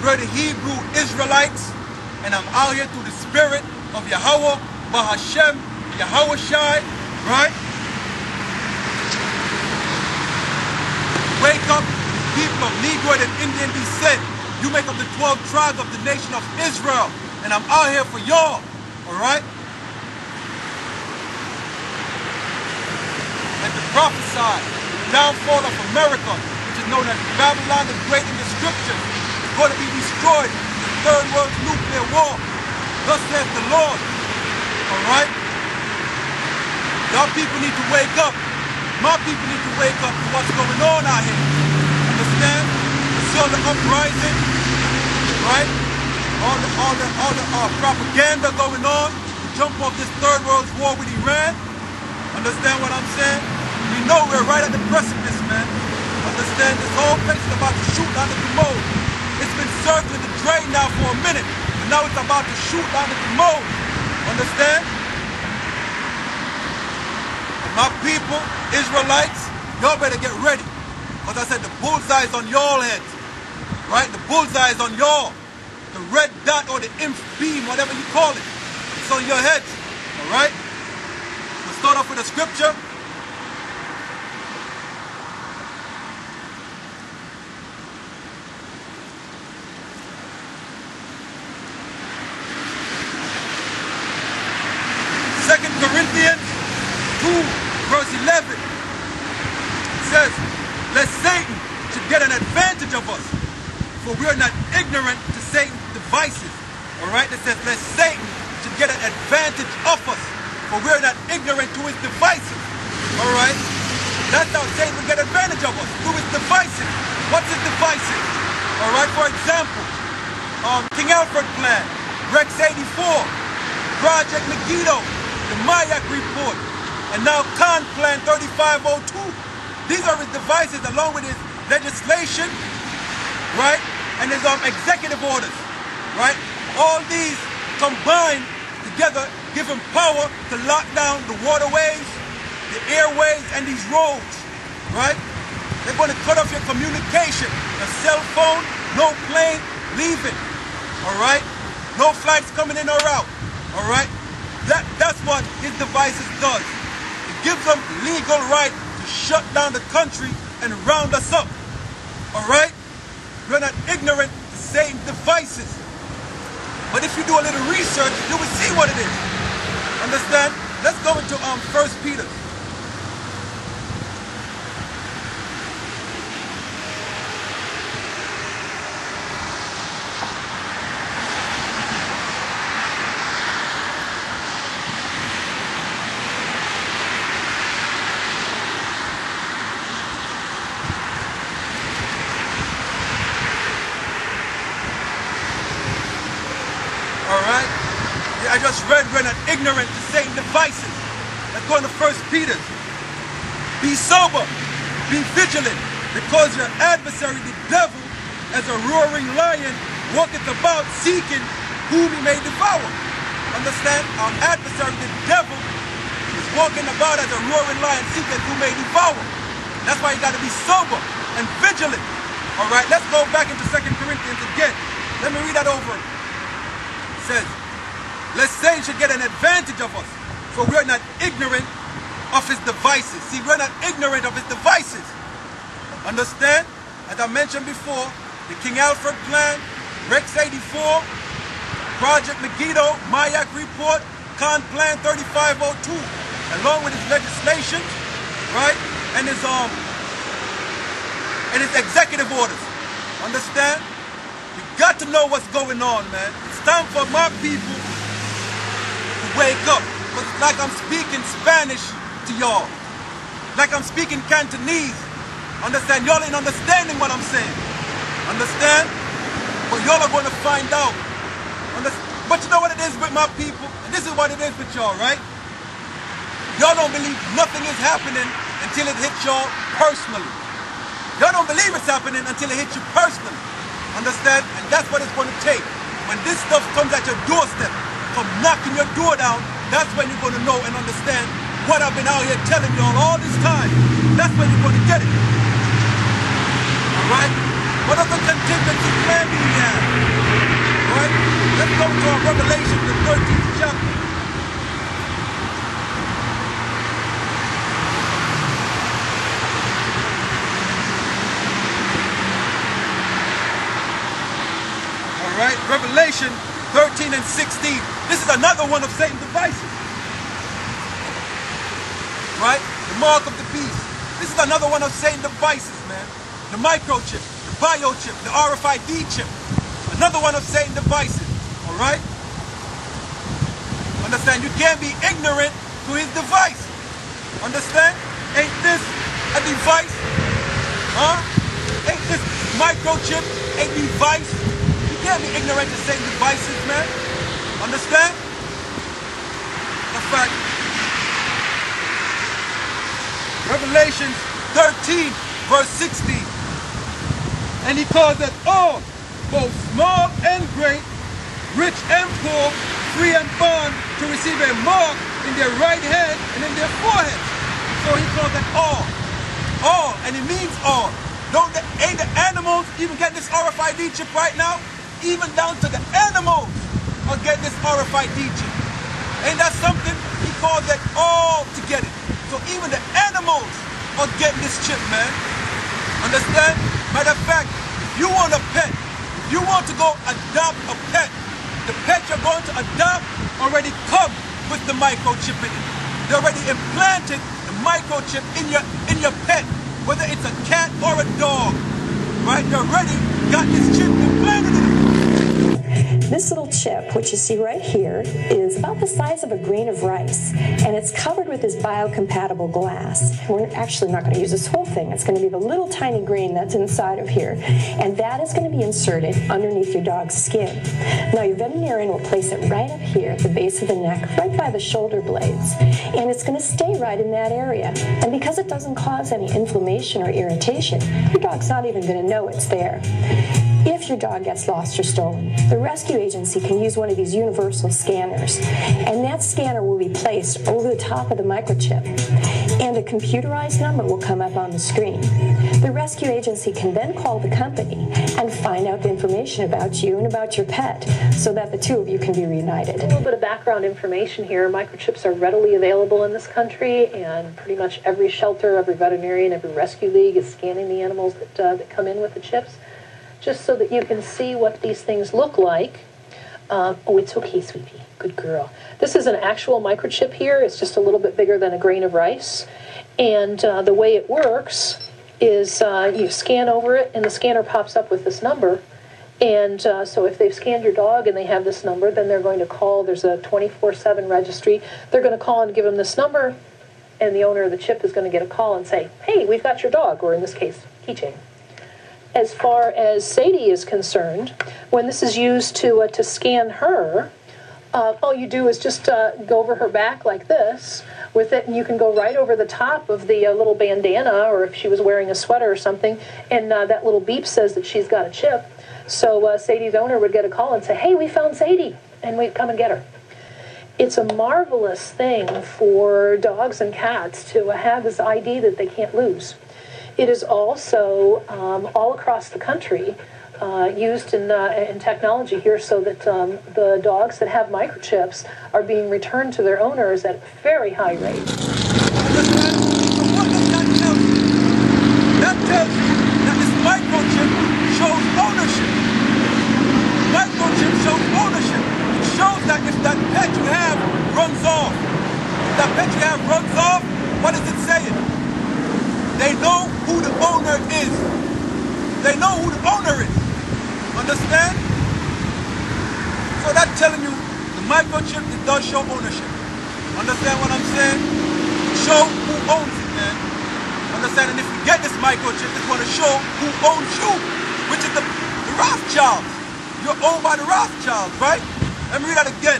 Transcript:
We're the Hebrew Israelites, and I'm out here through the spirit of Yahweh, Bahashem, Yahweh Shai, right? Wake up, people of Negroid and Indian descent. You make up the 12 tribes of the nation of Israel, and I'm out here for y'all, all right? And to prophesy the downfall of America, which is known as Babylon the Great in the scriptures, is going to be destroyed in the Third World Nuclear War. Thus says the Lord, all right? Y'all people need to wake up. My people need to wake up to what's going on out here. Understand? You see all the uprising, right? All the propaganda going on to jump off this Third World War with Iran. Understand what I'm saying? We know we're right at the precipice, man. Understand? This whole place is about to shoot down the commode. It's been circling the drain now for a minute, and now it's about to shoot down the commode. Understand? My people, Israelites, y'all better get ready. Because I said the bullseye is on y'all heads. Right? The bullseye is on y'all. The red dot or the inf beam, whatever you call it. It's on your heads. Alright? We'll start off with a scripture. Second Corinthians 2. Verse 11 says, lest Satan should get an advantage of us, for we are not ignorant to Satan's devices. Alright, it says, lest Satan should get an advantage of us, for we are not ignorant to his devices. Alright, that's how Satan will get advantage of us, through his devices. What's his devices? Alright, for example, King Alfred Plan, Rex 84, Project Megiddo, the Mayak Report, and now Khan Plan 3502. These are his devices along with his legislation, right? And his executive orders, right? All these combined together give him power to lock down the waterways, the airways, and these roads, right? They're going to cut off your communication, your cell phone, no plane leaving, all right? No flights coming in or out, all right? That's what his devices does. Gives them legal right to shut down the country and round us up. Alright? We're not ignorant to Satan's devices. But if you do a little research, you will see what it is. Understand? Let's go into 1 Peter. Alright? I just read we're not ignorant to Satan's devices. Let's go into 1 Peter. Be sober, be vigilant, because your adversary, the devil, as a roaring lion, walketh about seeking whom he may devour. Understand? Our adversary, the devil, is walking about as a roaring lion, seeking whom may devour. That's why you got to be sober and vigilant. Alright, let's go back into 2 Corinthians again. Let me read that over. Says, lest Satan should get an advantage of us, for we are not ignorant of his devices. See, we're not ignorant of his devices. Understand? As I mentioned before, the King Alfred Plan, Rex 84, Project Megiddo, Mayak Report, Khan Plan 3502, along with his legislation, right? And his executive orders. Understand? You got to know what's going on, man. It's time for my people to wake up. But like I'm speaking Spanish to y'all. Like I'm speaking Cantonese. Understand? Y'all ain't understanding what I'm saying. Understand? But y'all are going to find out. But you know what it is with my people? And this is what it is with y'all, right? Y'all don't believe nothing is happening until it hits y'all personally. Y'all don't believe it's happening until it hits you personally. Understand? And that's what it's going to take. When this stuff comes at your doorstep, come knocking your door down, that's when you're going to know and understand what I've been out here telling y'all all this time. That's when you're going to get it. Alright? What other contingency plan do we have? Right? Let's go to Revelation, the 13th chapter. All right, Revelation 13 and 16. This is another one of Satan's devices. Right? The mark of the beast. This is another one of Satan's devices, man. The microchip, the biochip, the RFID chip. Another one of Satan's devices. All right? Understand? You can't be ignorant to his device. Understand? Ain't this a device? Huh? Ain't this microchip a device? You can't be ignorant to Satan's devices, man. Understand? In fact, Revelation 13, verse 16. And he calls us all, both small and great, rich and poor, free and bond, to receive a mark in their right hand and in their forehead. So he calls it all. All, and it means all. Ain't the animals even getting this RFID chip right now? Even down to the animals are getting this RFID chip. Ain't that something? He calls it all to get it. So even the animals are getting this chip, man. Understand? Matter of fact, if you want a pet, if you want to go adopt a pet, the pet you're going to adopt already comes with the microchip in it. They already implanted the microchip in your pet, whether it's a cat or a dog. Right? They already got this chip implanted in it. This little chip, which you see right here, is about the size of a grain of rice, and it's covered with this biocompatible glass. We're actually not going to use this whole thing. It's going to be the little tiny grain that's inside of here, and that is going to be inserted underneath your dog's skin. Now, your veterinarian will place it right up here at the base of the neck, right by the shoulder blades, and it's going to stay right in that area. And because it doesn't cause any inflammation or irritation, your dog's not even going to know it's there. If your dog gets lost or stolen, the rescue agency can use one of these universal scanners, and that scanner will be placed over the top of the microchip, and a computerized number will come up on the screen. The rescue agency can then call the company and find out the information about you and about your pet so that the two of you can be reunited. A little bit of background information here. Microchips are readily available in this country, and pretty much every shelter, every veterinarian, every rescue league is scanning the animals that come in with the chips, just so that you can see what these things look like. Oh, it's okay, sweetie. Good girl. This is an actual microchip here. It's just a little bit bigger than a grain of rice. And the way it works is you scan over it, and the scanner pops up with this number. And so if they've scanned your dog and they have this number, then they're going to call. There's a 24/7 registry. They're going to call and give them this number, and the owner of the chip is going to get a call and say, hey, we've got your dog, or in this case, keychain. As far as Sadie is concerned, when this is used to scan her, all you do is just go over her back like this with it, and you can go right over the top of the little bandana, or if she was wearing a sweater or something, and that little beep says that she's got a chip. So Sadie's owner would get a call and say, hey, we found Sadie, and we'd come and get her. It's a marvelous thing for dogs and cats to have this ID that they can't lose. It is also all across the country used in technology here, so that the dogs that have microchips are being returned to their owners at a very high rate. That tells you that this microchip shows ownership. Microchip shows ownership. It shows that if that pet you have runs off, what is it saying? They know who the owner is. They know who the owner is. Understand? So that's telling you the microchip, it does show ownership. Understand what I'm saying? Show who owns it, man. Understand? And if you get this microchip, it's going to show who owns you, which is the Rothschilds. You're owned by the Rothschilds, right? Let me read that again.